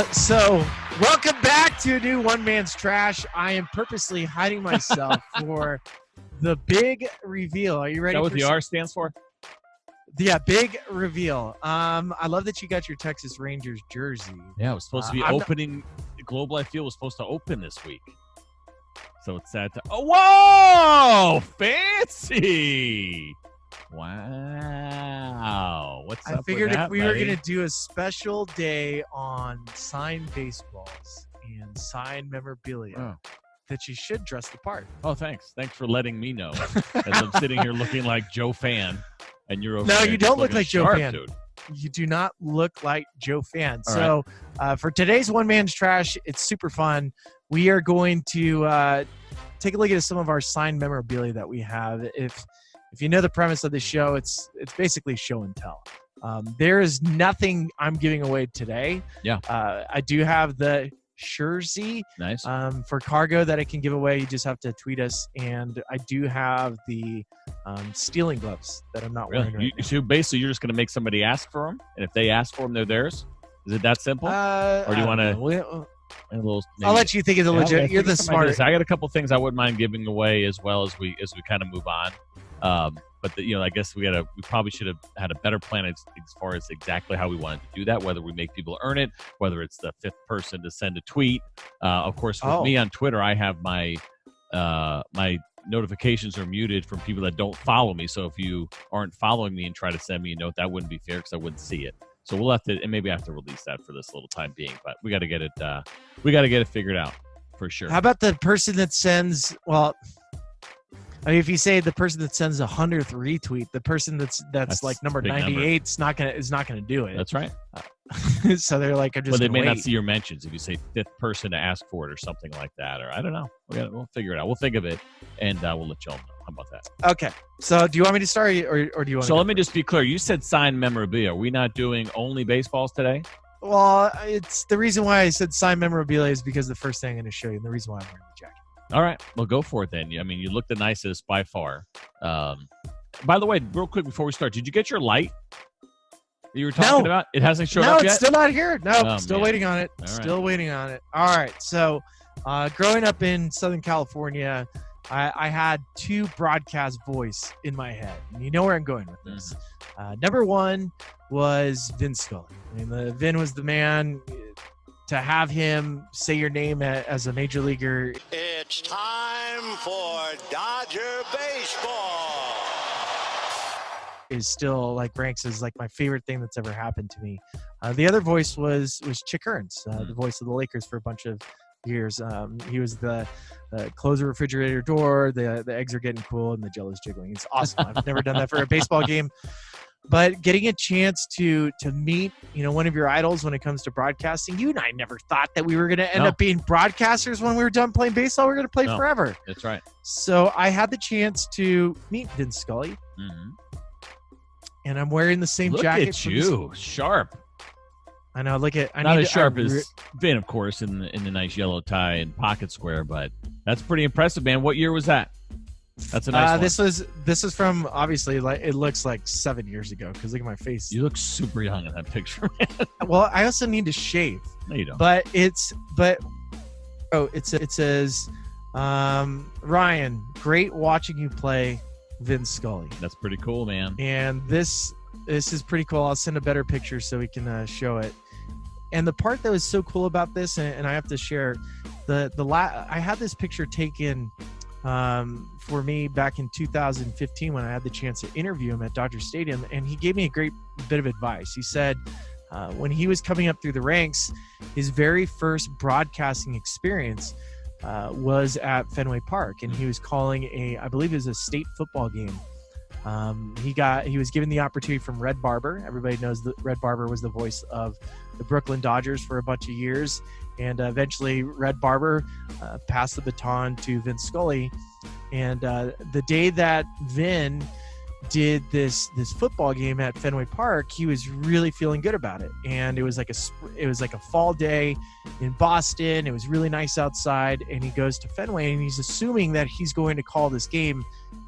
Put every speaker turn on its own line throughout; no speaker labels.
So, welcome back to a new One Man's Trash. I am purposely hiding myself for the big reveal. Are you ready?
Is that what the R stands for?
Yeah, big reveal. I love that you got your Texas Rangers jersey.
Yeah, it was supposed to be opening. Globe Life Field was supposed to open this week. So it's sad to. Oh, whoa! Fancy! Wow. What's up?
I figured
with that,
if we were
buddy?
going to do a special day on signed baseballs and signed memorabilia, that you should dress the part.
Oh, thanks. Thanks for letting me know. As I'm sitting here looking like Joe Fan, and you're over
No,
there
you don't look
looking
like Joe
sharp,
Fan.
dude.
You do not look like Joe Fan.
All
So for today's One Man's Trash, it's super fun. We are going to take a look at some of our signed memorabilia that we have. If you know the premise of the show, it's basically show and tell. There is nothing I'm giving away today.
Yeah.
I do have the jersey
Nice.
for cargo that I can give away. You just have to tweet us. And I do have the stealing gloves that I'm not wearing right now.
So basically, you're just going to make somebody ask for them, and if they ask for them, they're theirs? Is it that simple? Or do you want to...
I'll let you think of the legit. You're the smart.
I got a couple things I wouldn't mind giving away as well as we kind of move on. But I guess we probably should have had a better plan as far as exactly how we wanted to do that. Whether we make people earn it, whether it's the fifth person to send a tweet. Of course, with me on Twitter, I have my my notifications are muted from people that don't follow me. So if you aren't following me and try to send me a note, that wouldn't be fair because I wouldn't see it. So we'll have to, and maybe I have to release that for this little time being. But we got to get it. We got to get it figured out for sure.
How about the person that sends? Well, I mean, if you say the person that sends 100th retweet, the person that's like number 98 is not gonna do it.
That's right.
So they're like, I'm just.
Well, they may
wait.
not see your mentions if you say fifth person to ask for it or something like that, or I don't know. We'll figure it out. We'll think of it, and we'll let y'all know. How about that?
Okay. So do you want me to start, or do you want?
So let me just be clear. You said signed memorabilia. Are we not doing only baseballs today?
Well, it's the reason why I said signed memorabilia is because the first thing I'm going to show you, and the reason why I'm wearing the jacket.
All right. Well, go for it then. I mean, you look the nicest by far. By the way, real quick before we start, did you get your light that you were talking about? It hasn't showed up yet?
No, it's still not here. No,
Oh,
still
man.
waiting on it.
All
Still
right.
waiting on it. All right. So growing up in Southern California, I had two broadcast voice in my head. And you know where I'm going with this. Number one was Vin Scully. I mean, Vin was the man. To have him say your name as a major leaguer.
It's time for Dodger baseball.
Is still ranks as my favorite thing that's ever happened to me. The other voice was Chick Hearns, the voice of the Lakers for a bunch of years. He was the close the refrigerator door, the eggs are getting cool, and the jello's jiggling. It's awesome. I've never done that for a baseball game. But getting a chance to meet, one of your idols when it comes to broadcasting, you and I never thought that we were going to end up being broadcasters when we were done playing baseball. We're going to play forever.
That's right.
So I had the chance to meet Vin Scully, and I'm wearing the same jacket.
Look at you, sharp.
I know. Look at
not as sharp as Vin, of course, in the nice yellow tie and pocket square, but that's pretty impressive, man. What year was that? That's a nice one.
This is from, obviously, it looks like 7 years ago because look at my face.
You look super young in that picture, man.
Well, I also need to shave.
No, you don't.
But it says, Ryan, great watching you play Vin Scully.
That's pretty cool, man.
And this is pretty cool. I'll send a better picture so we can show it. And the part that was so cool about this, and I have to share, I had this picture taken for me back in 2015 when I had the chance to interview him at Dodger Stadium, and he gave me a great bit of advice. He said when he was coming up through the ranks, his very first broadcasting experience was at Fenway Park, and he was calling I believe it was a state football game. He was given the opportunity from Red Barber. Everybody knows that Red Barber was the voice of the Brooklyn Dodgers for a bunch of years. And eventually Red Barber passed the baton to Vin Scully. And the day that Vin did this football game at Fenway Park, he was really feeling good about it. And it was like a fall day in Boston. It was really nice outside. And he goes to Fenway and he's assuming that he's going to call this game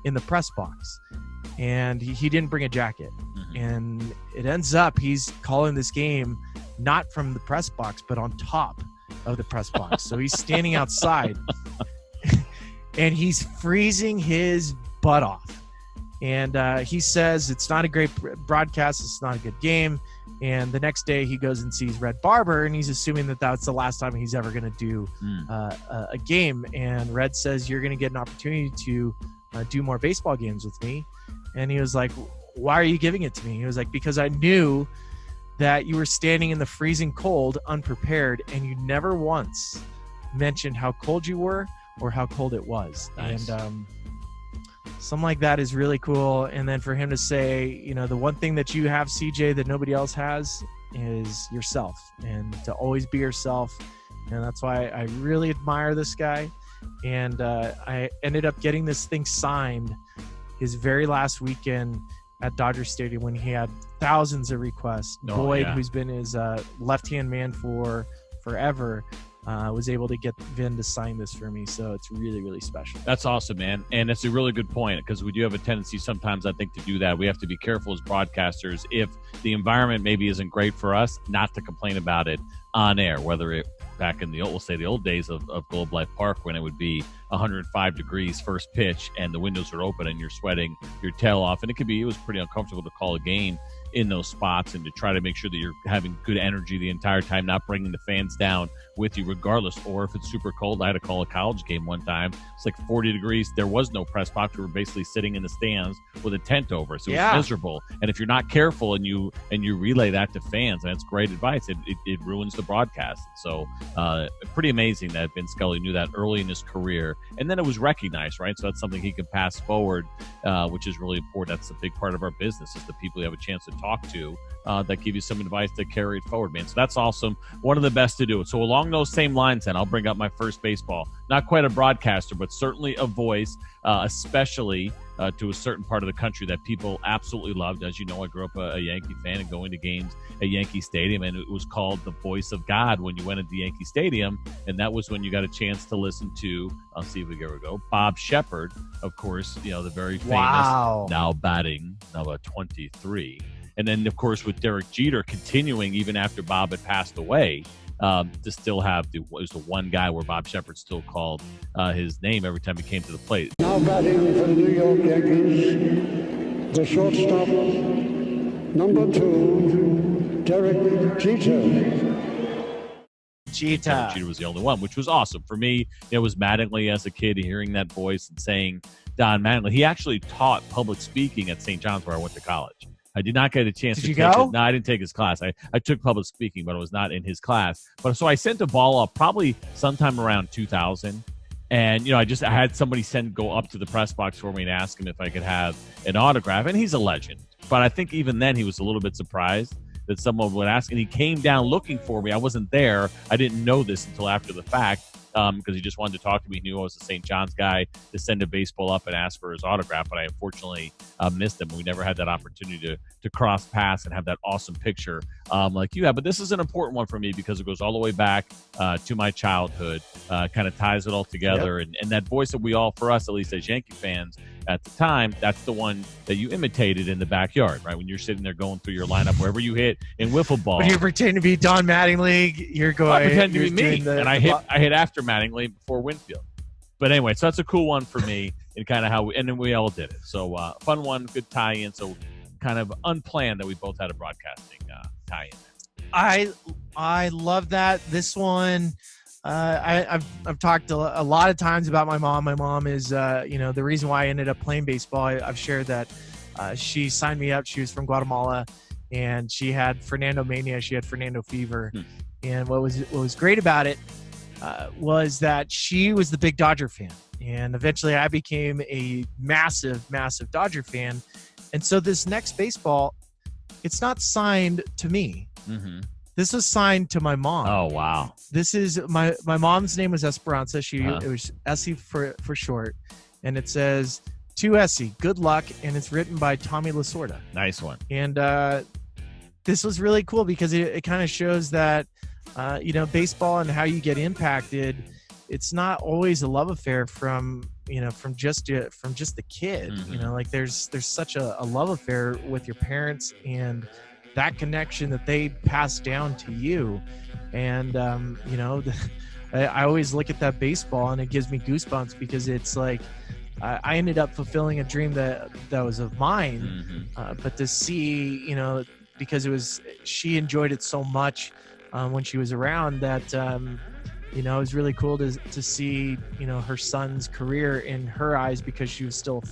in the press box. And he didn't bring a jacket. And it ends up he's calling this game not from the press box, but on top of the press box. So he's standing outside and he's freezing his butt off. And he says it's not a great broadcast. It's not a good game. And the next day he goes and sees Red Barber, and he's assuming that that's the last time he's ever going to do a game. And Red says, you're going to get an opportunity to do more baseball games with me. And he was like, why are you giving it to me? He was like, because I knew that you were standing in the freezing cold, unprepared, and you never once mentioned how cold you were or how cold it was.
Nice.
And something like that is really cool. And then for him to say, you know, the one thing that you have, CJ, that nobody else has is yourself, and to always be yourself. And that's why I really admire this guy. And I ended up getting this thing signed his very last weekend at Dodger Stadium when he had thousands of requests. Boyd, who's been his left-hand man for forever, was able to get Vin to sign this for me. So it's really, really special.
That's awesome, man. And it's a really good point, because we do have a tendency sometimes, I think, to do that. We have to be careful as broadcasters. If the environment maybe isn't great for us, not to complain about it on air, whether it back in the old days of Globe Life Park, when it would be 105 degrees first pitch and the windows are open and you're sweating your tail off. And it was pretty uncomfortable to call a game in those spots, and to try to make sure that you're having good energy the entire time, not bringing the fans down with you regardless. Or if it's super cold, I had to call a college game one time. It's like 40 degrees. There was no press box. We were basically sitting in the stands with a tent over. So it was miserable. And if you're not careful and you relay that to fans, and that's great advice, it ruins the broadcast. So pretty amazing that Vin Scully knew that early in his career. And then it was recognized, right? So that's something he can pass forward, which is really important. That's a big part of our business, is the people you have a chance to talk to that give you some advice to carry it forward, man. So that's awesome. One of the best to do it. So along those same lines, then I'll bring up my first baseball. Not quite a broadcaster, but certainly a voice, especially to a certain part of the country that people absolutely loved. As you know, I grew up a Yankee fan and going to games at Yankee Stadium, and it was called the Voice of God when you went into Yankee Stadium, and that was when you got a chance to listen to, I'll see if we go, Bob Shepard, of course, you know, the very famous, now batting number 23. And then, of course, with Derek Jeter continuing even after Bob had passed away, to still have the one guy where Bob Shepard still called his name every time he came to the plate.
Now batting for the New York Yankees, the shortstop, number 2, Derek Jeter.
Jeter was the only one, which was awesome. For me, it was Mattingly as a kid, hearing that voice and saying Don Mattingly. He actually taught public speaking at St. John's, where I went to college. I did not get a chance to take it. No, I didn't take his class. I took public speaking, but it was not in his class. But so I sent a ball up probably sometime around 2000. And, you know, I had somebody go up to the press box for me and ask him if I could have an autograph. And he's a legend. But I think even then he was a little bit surprised that someone would ask. And he came down looking for me. I wasn't there. I didn't know this until after the fact. Because he just wanted to talk to me. He knew I was a St. John's guy, to send a baseball up and ask for his autograph, but I unfortunately missed him. We never had that opportunity to cross paths and have that awesome picture like you have. But this is an important one for me because it goes all the way back to my childhood, kind of ties it all together. Yep. And that voice that we all, for us at least as Yankee fans at the time, that's the one that you imitated in the backyard, right? When you're sitting there going through your lineup, wherever you hit in wiffle ball.
When you pretend to be Don Mattingly, you're going.
I pretend to be me, and I hit after Mattingly before Winfield. But anyway, so that's a cool one for me, and kind of how and then we all did it. So fun one, good tie-in. So kind of unplanned that we both had a broadcasting tie-in.
I love that. This one. I've talked a lot of times about my mom. My mom is, the reason why I ended up playing baseball. I've shared that she signed me up. She was from Guatemala, and she had Fernando Mania. She had Fernando fever. And what was great about it was that she was the big Dodger fan. And eventually I became a massive, massive Dodger fan. And so this next baseball, it's not signed to me. Mm-hmm. This was signed to my mom.
Oh, wow.
This is my mom's name was Esperanza. It was Essie for short. And it says, to Essie, good luck. And it's written by Tommy Lasorda.
Nice one.
And this was really cool because it kind of shows that, baseball and how you get impacted. It's not always a love affair from just the kid. Mm-hmm. Like there's such a love affair with your parents and that connection that they passed down to you. And I always look at that baseball and it gives me goosebumps, because it's like I ended up fulfilling a dream that was of mine. But to see, because she enjoyed it so much when she was around, that it was really cool to see her son's career in her eyes, because she was still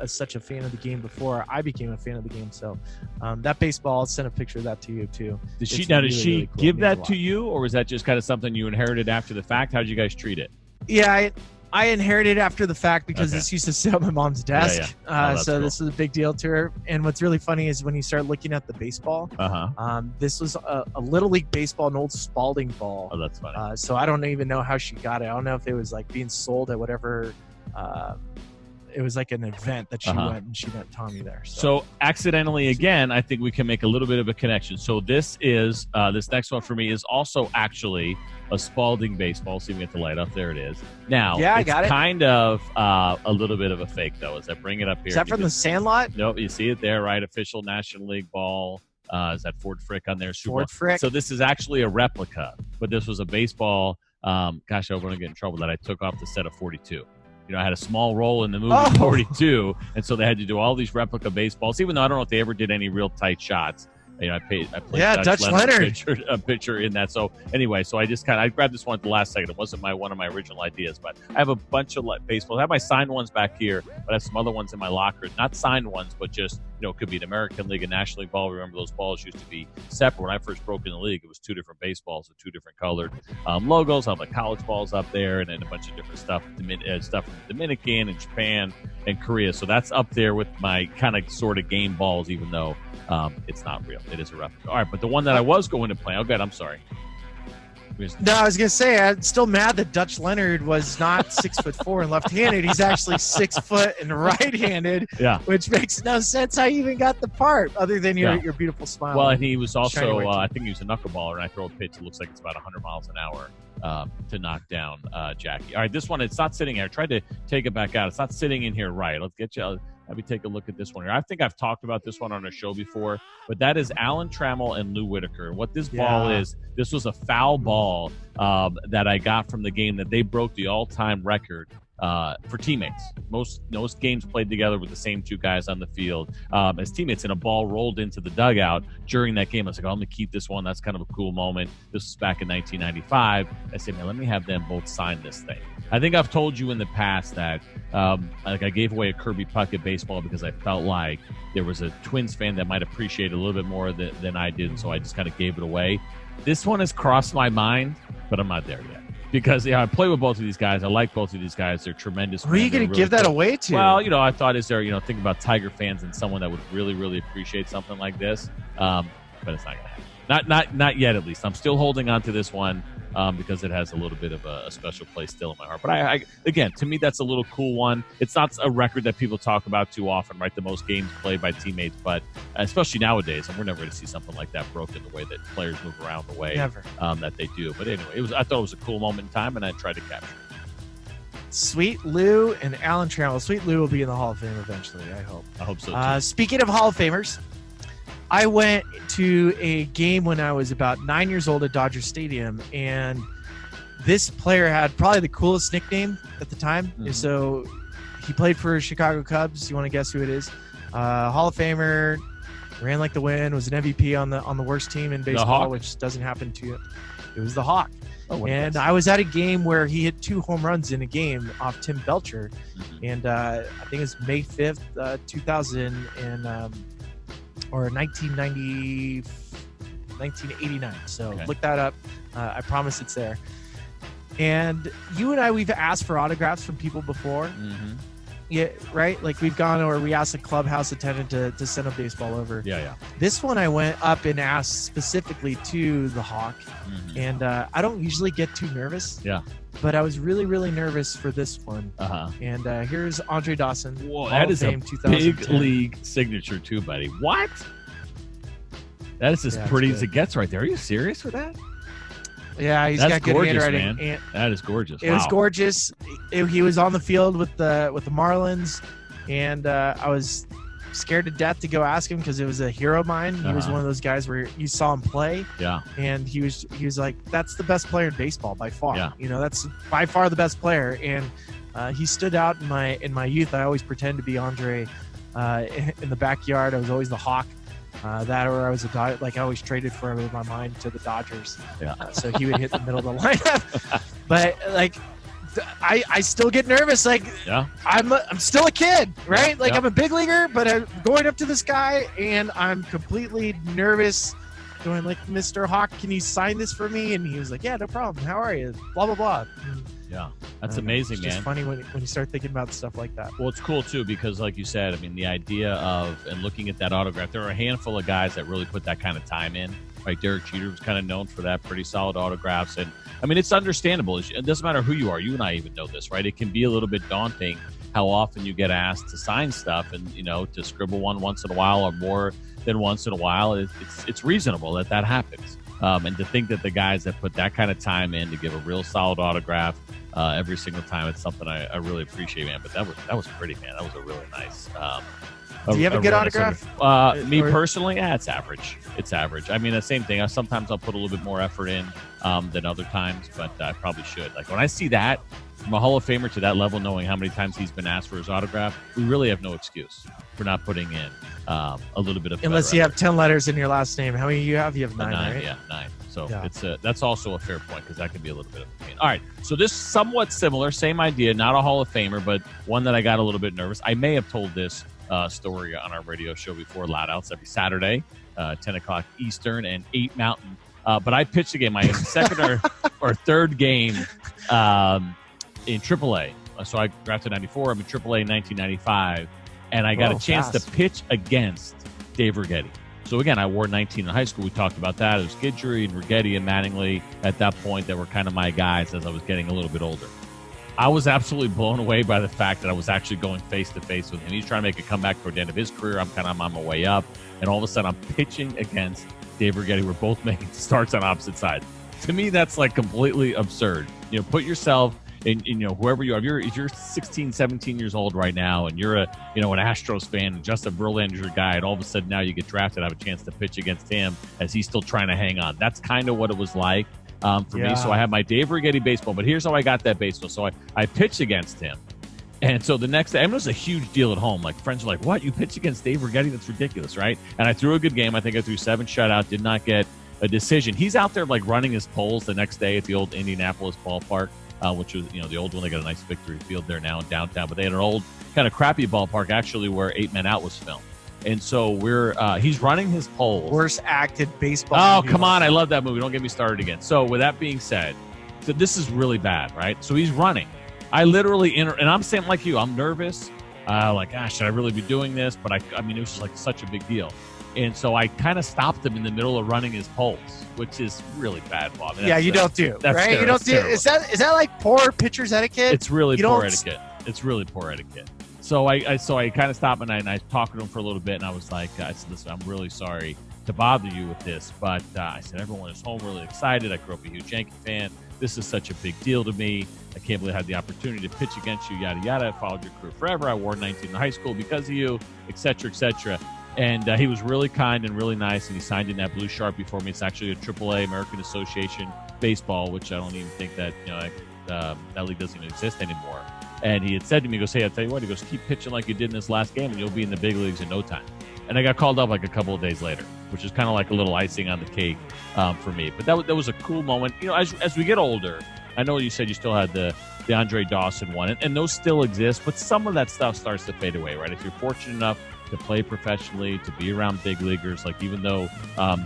such a fan of the game before I became a fan of the game. So that baseball, I'll send a picture of that to you too.
Did she cool. Give that to you, or was that just kind of something you inherited after the fact? How did you guys treat it?
Yeah, I inherited after the fact, because this used to sit on my mom's desk. So cool. This was a big deal to her. And what's really funny is when you start looking at the baseball, this was a Little League baseball, an old Spalding ball.
Oh, that's funny.
So I don't even know how she got it. I don't know if it was like being sold at whatever. It was like an event that she went, and she met Tommy there.
So accidentally, again, I think we can make a little bit of a connection. So this next one for me is also actually a Spalding baseball. See if we get the light up. There it is. Now,
I got it.
Kind of a little bit of a fake, though, as I bring it up here.
Is that from the Sandlot?
Nope, you see it there, right? Official National League ball. Is that Ford Frick on there?
Ford Frick.
So this is actually a replica, but this was a baseball. I hope I don't get in trouble, that I took off the set of 42. I had a small role in the movie 42, and so they had to do all these replica baseballs, even though I don't know if they ever did any real tight shots. I played
Dutch Leonard
pitcher in that. So anyway, I just I grabbed this one at the last second. It wasn't one of my original ideas, but I have a bunch of baseballs. I have my signed ones back here, but I have some other ones in my locker. Not signed ones, but just it could be an American League, a National League ball. Remember, those balls used to be separate. When I first broke in the league, it was two different baseballs with two different colored logos. I have college balls up there, and then a bunch of different stuff from the Dominican and Japan and Korea. So that's up there with my kind of sort of game balls, even though it's not real. It is a replica. All right, but the one that I was going to play, I'm sorry.
No, I was going to say, I'm still mad that Dutch Leonard was not 6'4" and left-handed. He's actually 6 foot and right-handed, which makes no sense how you even got the part, other than your beautiful smile.
Well, and he was also, I think he was a knuckleballer, and I throw a pitch that looks like it's about 100 miles an hour to knock down Jackie. All right, this one, it's not sitting here. I tried to take it back out. It's not sitting in here right. Let's get you. Let me take a look at this one here. I think I've talked about this one on a show before, but that is Alan Trammell and Lou Whitaker. What this ball is, this was a foul ball that I got from the game that they broke the all-time record for teammates. Most games played together with the same two guys on the field as teammates, and a ball rolled into the dugout during that game. I was like, I'm going to keep this one. That's kind of a cool moment. This was back in 1995. I said, man, let me have them both sign this thing. I think I've told you in the past that I gave away a Kirby Puckett baseball because I felt like there was a Twins fan that might appreciate it a little bit more than I did, so I just kind of gave it away. This one has crossed my mind, but I'm not there yet. Because I play with both of these guys. I like both of these guys. They're tremendous.
Who are you going to give that away to?
Well, I thought, is there, think about Tiger fans and someone that would really, really appreciate something like this. But it's not going to happen. Not yet, at least. I'm still holding on to this one because it has a little bit of a special place still in my heart. But I again, to me, that's a little cool one. It's not a record that people talk about too often, right? The most games played by teammates, but especially nowadays, and we're never going to see something like that broken the way that players move around the way that they do. But anyway, I thought it was a cool moment in time, and I tried to capture it.
Sweet Lou and Alan Trammell. Sweet Lou will be in the Hall of Fame eventually, I hope.
I hope so, too.
Speaking of Hall of Famers, I went to a game when I was about 9 years old at Dodger Stadium, and this player had probably the coolest nickname at the time. Mm-hmm. So he played for Chicago Cubs. You want to guess who it is? Hall of Famer, ran like the wind, was an MVP on the worst team in baseball, which doesn't happen to you. It was the Hawk. Oh, and I was at a game where he hit 2 home runs in a game off Tim Belcher. Mm-hmm. And I think it's May 5th, 2000 or 1989. So Look that up. I promise it's there. And you and I, we've asked for autographs from people before. Mm-hmm. Yeah, right? Like we've gone, or we asked a clubhouse attendant to send a baseball over.
Yeah.
This one I went up and asked specifically to the Hawk. Mm-hmm. And I don't usually get too nervous.
Yeah.
But I was really, really nervous for this one. Uh-huh. And here's Andre Dawson.
Whoa, that is a big league signature too, buddy. What? That is as pretty as it gets right there. Are you serious with that?
Yeah, he's got good handwriting.
Man. That is gorgeous.
It was gorgeous. He was on the field with the Marlins, and I was scared to death to go ask him because it was a hero of mine. He was one of those guys where you saw him play.
Yeah.
And he was like, that's the best player in baseball by far.
Yeah.
That's by far the best player. And he stood out in my youth. I always pretended to be Andre in the backyard. I was always the hawk. That or I was a Dodger. Like I always traded for him in my mind to the Dodgers.
Yeah.
So he would hit the middle of the lineup. But like, I still get nervous. Like, I'm still a kid, right?
Yeah.
Like I'm a big leaguer, but I'm going up to this guy and I'm completely nervous. Going like, Mr. Hawk, can you sign this for me? And he was like, yeah, no problem. How are you? Blah blah blah.
Yeah, that's amazing,
it's
man.
It's funny when you start thinking about stuff like that.
Well, it's cool too because, like you said, I mean, the idea of and looking at that autograph, there are a handful of guys that really put that kind of time in. Right, Derek Jeter was kind of known for that, pretty solid autographs, and I mean, it's understandable. It doesn't matter who you are. You and I even know this, right? It can be a little bit daunting how often you get asked to sign stuff, and to scribble one once in a while or more than once in a while. It's reasonable that happens. And to think that the guys that put that kind of time in to give a real solid autograph every single time, it's something I really appreciate, man. But that was pretty, man. That was a really nice.
Do you have a good autograph?
Me personally, it's average. It's average. I mean, the same thing. Sometimes I'll put a little bit more effort in than other times, but I probably should. Like when I see that from a Hall of Famer to that level, knowing how many times he's been asked for his autograph, we really have no excuse for not putting in a little bit of.
Unless you have 10 letters in your last name. How many do you have? You have 9, right?
Yeah, 9. So that's also a fair point because that can be a little bit of a pain. All right, so this somewhat similar, same idea, not a Hall of Famer, but one that I got a little bit nervous. I may have told this story on our radio show before, Loudouts, every Saturday, 10 o'clock Eastern and 8 Mountain. But I pitched a game, my second or third game in AAA. So I drafted 94. I'm in AAA in 1995. And I got a chance to pitch against Dave Righetti. So, again, I wore 19 in high school. We talked about that. It was Guidry and Righetti and Mattingly at that point that were kind of my guys as I was getting a little bit older. I was absolutely blown away by the fact that I was actually going face-to-face with him. He's trying to make a comeback toward the end of his career. I'm kind of on my way up. And all of a sudden, I'm pitching against Dave Righetti. We're both making starts on opposite sides. To me, that's like completely absurd. Put yourself in, whoever you are. If you're 16, 17 years old right now and you're an Astros fan and Justin Verlander's your guy, and all of a sudden now you get drafted, I have a chance to pitch against him as he's still trying to hang on. That's kind of what it was like. For me. So I have my Dave Righetti baseball, but here's how I got that baseball. So I pitched against him. And so the next day, it was a huge deal at home. Like friends were like, what? You pitched against Dave Righetti? That's ridiculous, right? And I threw a good game. I think I threw 7 shutout, did not get a decision. He's out there like running his polls the next day at the old Indianapolis ballpark, which was, the old one. They got a nice victory field there now in downtown, but they had an old kind of crappy ballpark actually where 8 Men Out was filmed. And so he's running his polls.
Worst acted baseball.
Oh, come on. I love that movie. Don't get me started again. So with that being said, so this is really bad, right? So he's running. I literally, and I'm saying like you, I'm nervous. Like, gosh, should I really be doing this? But I mean, it was just like such a big deal. And so I kind of stopped him in the middle of running his polls, which is really bad, Bob.
You don't do, right? You don't do. Is that like poor pitcher's etiquette?
It's really poor etiquette. It's really poor etiquette. So I kind of stopped and I talked to him for a little bit, and I was like, I said, listen, I'm really sorry to bother you with this, but I said, everyone is home really excited. I grew up a huge Yankee fan. This is such a big deal to me. I can't believe I had the opportunity to pitch against you, yada, yada. I followed your career forever. I wore 19 in high school because of you, et cetera, et cetera. And he was really kind and really nice, and he signed in that blue Sharpie for me. It's actually a AAA, American Association Baseball, which I don't even think that, that league doesn't even exist anymore. And he had said to me, he goes, hey, I'll tell you what, he goes, keep pitching like you did in this last game and you'll be in the big leagues in no time. And I got called up like a couple of days later, which is kind of like a little icing on the cake for me. But that was a cool moment. As we get older, I know you said you still had the Andre Dawson one, and those still exist, but some of that stuff starts to fade away, right? If you're fortunate enough to play professionally, to be around big leaguers, like even though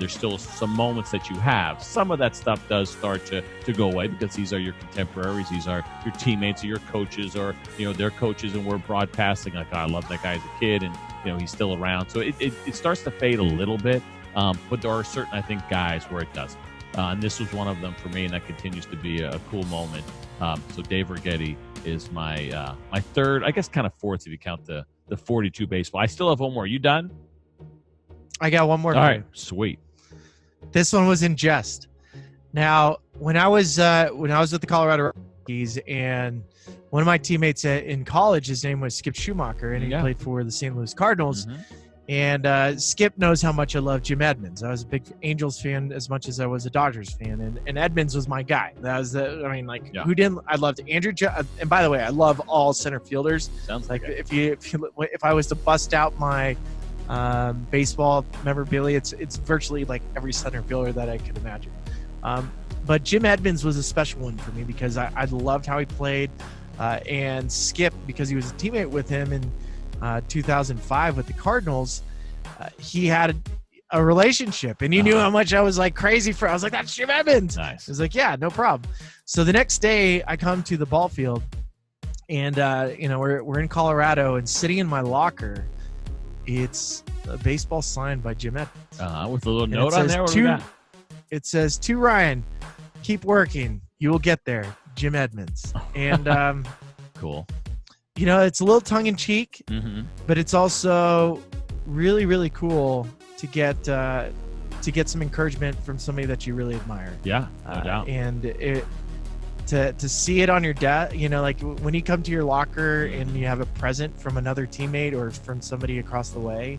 there's still some moments that you have, some of that stuff does start to go away because these are your contemporaries, these are your teammates or your coaches or, their coaches, and we're broadcasting like, oh, I love that guy as a kid and, he's still around. So it starts to fade a little bit, but there are certain, I think, guys where it doesn't. And this was one of them for me, and that continues to be a cool moment. So Dave Righetti is my third, I guess kind of fourth if you count the 42 baseball. I still have one more. You done?
I got one more.
All right, sweet.
This one was in jest. Now, when I was with the Colorado Rockies, and one of my teammates in college, his name was Skip Schumacher, and he
Yeah.
played for the St. Louis Cardinals.
Mhm.
And Skip knows how much I love Jim Edmonds. I was a big Angels fan as much as I was a Dodgers fan, and Edmonds was my guy. That was
Yeah.
who didn't? I loved Andrew. And by the way, I love all center fielders.
Sounds
Like
it.
if I was to bust out my baseball memorabilia, it's virtually like every center fielder that I could imagine. But Jim Edmonds was a special one for me because I loved how he played, and Skip, because he was a teammate with him in 2005 with the Cardinals. He had a relationship, and he knew how much I was like crazy for. I was like, "That's Jim Edmonds."
Nice.
He was like, "Yeah, no problem." So the next day, I come to the ball field, and we're in Colorado, and sitting in my locker, it's a baseball signed by Jim Edmonds.
With a little
And
note
it
on
says
there. What do we got?
It says, "To Ryan, keep working. You will get there, Jim Edmonds." And
Cool.
it's a little tongue in cheek,
Mm-hmm.
but it's also really, really cool to get some encouragement from somebody that you really admire.
Yeah, no doubt.
And to see it on your desk, like when you come to your locker and you have a present from another teammate or from somebody across the way,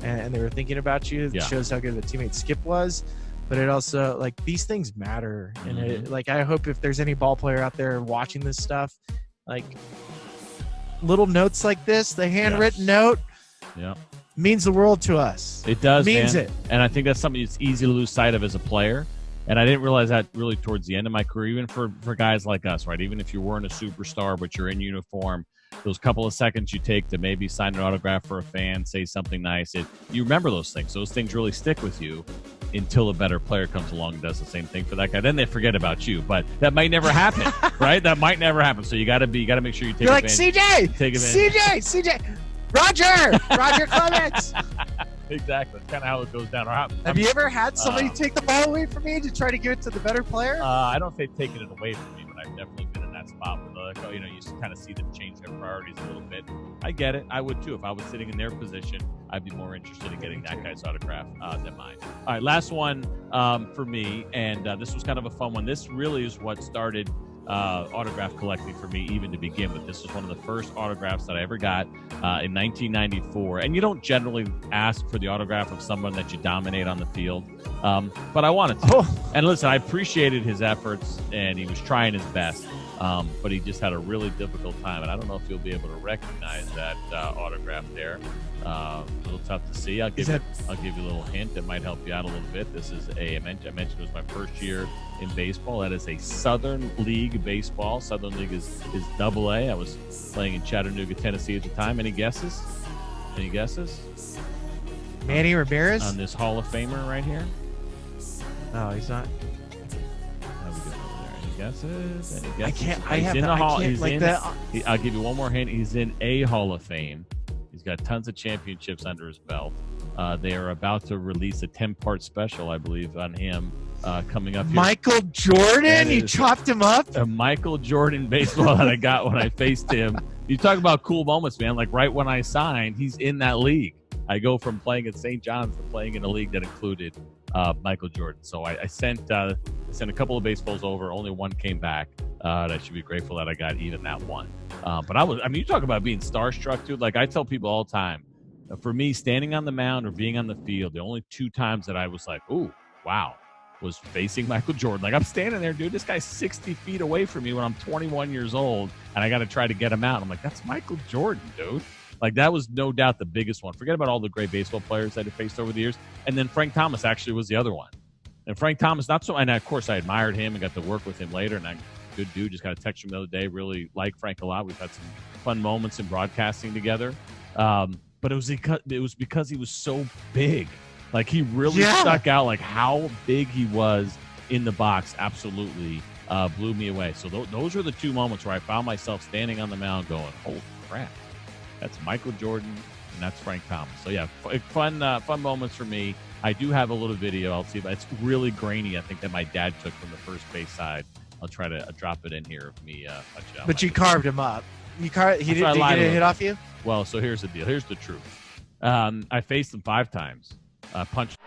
and they were thinking about you, it shows how good of a teammate Skip was. But it also, like, these things matter. And I hope if there's any ball player out there watching this stuff, like little notes like this, the handwritten note, means the world to us.
It does,
means
man.
it.
And I think that's something that's easy to lose sight of as a player. And I didn't realize that really towards the end of my career, even for guys like us, right? Even if you weren't a superstar, but you're in uniform, those couple of seconds you take to maybe sign an autograph for a fan, say something nice, you remember those things. Those things really stick with you until a better player comes along and does the same thing for that guy. Then they forget about you, but that might never happen, right? That might never happen. So you got to make sure you take.
You're like
advantage.
CJ, Roger Clemens.
Exactly. That's kind of how it goes down.
Have you ever had somebody take the ball away from me to try to give it to the better player?
I don't say taking it away from me, but I've definitely been in that spot where they're like, you kind of see them change their priorities a little bit. I get it. I would too. If I was sitting in their position, I'd be more interested in getting that guy's autograph than mine. All right, last one for me, and this was kind of a fun one. This really is what started autograph collecting for me, even to begin with. This was one of the first autographs that I ever got in 1994. And you don't generally ask for the autograph of someone that you dominate on the field, but I wanted to. And listen, I appreciated his efforts, and he was trying his best, but he just had a really difficult time. And I don't know if you'll be able to recognize that autograph there. A little tough to see. I'll give you a little hint that might help you out a little bit. This is I mentioned it was my first year in baseball. That is a Southern League baseball. Southern League is AA. I was playing in Chattanooga, Tennessee at the time. Any guesses?
Manny Ramirez?
On this Hall of Famer right here?
No, he's not.
How we doing over there? Any guesses?
I can't.
He's in the Hall. I'll give you one more hint. He's in a Hall of Fame. He's got tons of championships under his belt. They are about to release a 10-part special, I believe, on him coming up here.
Michael Jordan? You chopped him up?
A Michael Jordan baseball that I got when I faced him. You talk about cool moments, man. Like right when I signed, he's in that league. I go from playing at St. John's to playing in a league that included Michael Jordan. So I sent a couple of baseballs over. Only one came back. And I should be grateful that I got even that one. But you talk about being starstruck, dude. Like I tell people all the time, for me, standing on the mound or being on the field, the only two times that I was like, ooh, wow, was facing Michael Jordan. Like I'm standing there, dude, this guy's 60 feet away from me when I'm 21 years old, and I got to try to get him out. I'm like, that's Michael Jordan, dude. Like that was no doubt the biggest one. Forget about all the great baseball players that I faced over the years. And then Frank Thomas actually was the other one. And Frank Thomas, and of course I admired him and got to work with him later, and good dude, just got a text from the other day, really like Frank a lot. We've had some fun moments in broadcasting together. But it was because he was so big. Like he really stuck out. Like how big he was in the box absolutely blew me away. So those are the two moments where I found myself standing on the mound going, holy crap, that's Michael Jordan and that's Frank Thomas. So yeah, fun moments for me. I do have a little video. I'll see, but it's really grainy. I think that my dad took from the first base side. I'll try to drop it in here of me.
But you carved him up. He didn't get a hit off you?
Well, so here's the deal. Here's the truth. I faced him 5 times. Punched.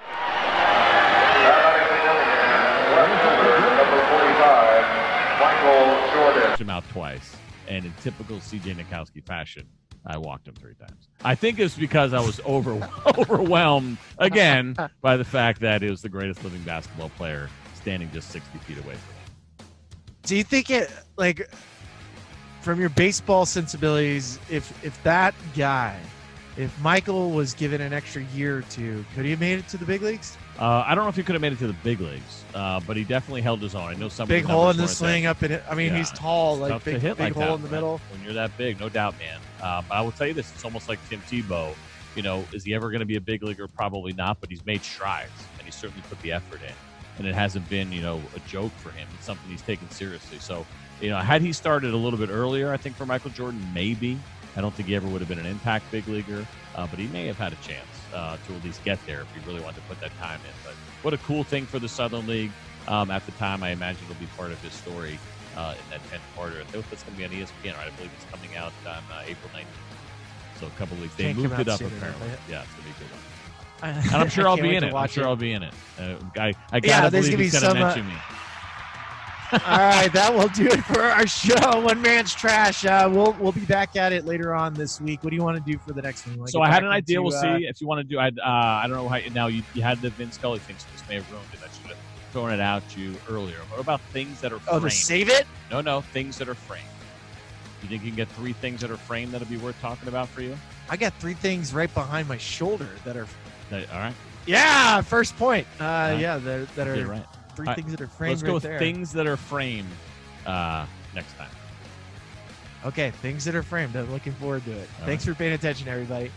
Number 45, Michael Jordan.
Him out twice. And in typical CJ Nikowski fashion, I walked him 3 times. I think it's because I was overwhelmed, again, by the fact that it was the greatest living basketball player standing just 60 feet away from him.
Do you think it, like, from your baseball sensibilities, if that guy, if Michael was given an extra year or two, could he have made it to the big leagues?
I don't know if he could have made it to the big leagues, but he definitely held his own. I know some
big hole in the sling up in it. I mean,
yeah,
he's tall, like big
hit like
hole
that,
in the middle.
When you're that big, no doubt, man. But I will tell you this: it's almost like Tim Tebow. You know, is he ever going to be a big leaguer? Probably not, but he's made strides, and he's certainly put the effort in. And it hasn't been, a joke for him. It's something he's taken seriously. So, had he started a little bit earlier, I think for Michael Jordan, maybe. I don't think he ever would have been an impact big leaguer, but he may have had a chance to at least get there if he really wanted to put that time in. But what a cool thing for the Southern League. At the time, I imagine it'll be part of his story in that 10th quarter. That's going to be on ESPN, right? I believe it's coming out on April 19th. So a couple of weeks. They moved it up, apparently. Yeah, it's going to be a good one. And I'm sure I'll be in it. I'll be in it. I gotta believe he's going to mention me.
All right, that will do it for our show. One Man's Trash. We'll be back at it later on this week. What do you want to do for the next one?
So I had an idea. We'll see if you want to do. I don't know how. Now you had the Vin Scully thing, so this may have ruined it. I should have thrown it out to you earlier. What about things that are framed?
Oh, to save it?
No, things that are framed. You think you can get 3 things that are framed that'll be worth talking about for you?
I got 3 things right behind my shoulder that are.
All right.
Yeah, first point. Yeah, that are
right.
3 things that are framed.
Let's go with
there.
things that are framed next time.
Okay, things that are framed. I'm looking forward to it. Thanks for paying attention, everybody.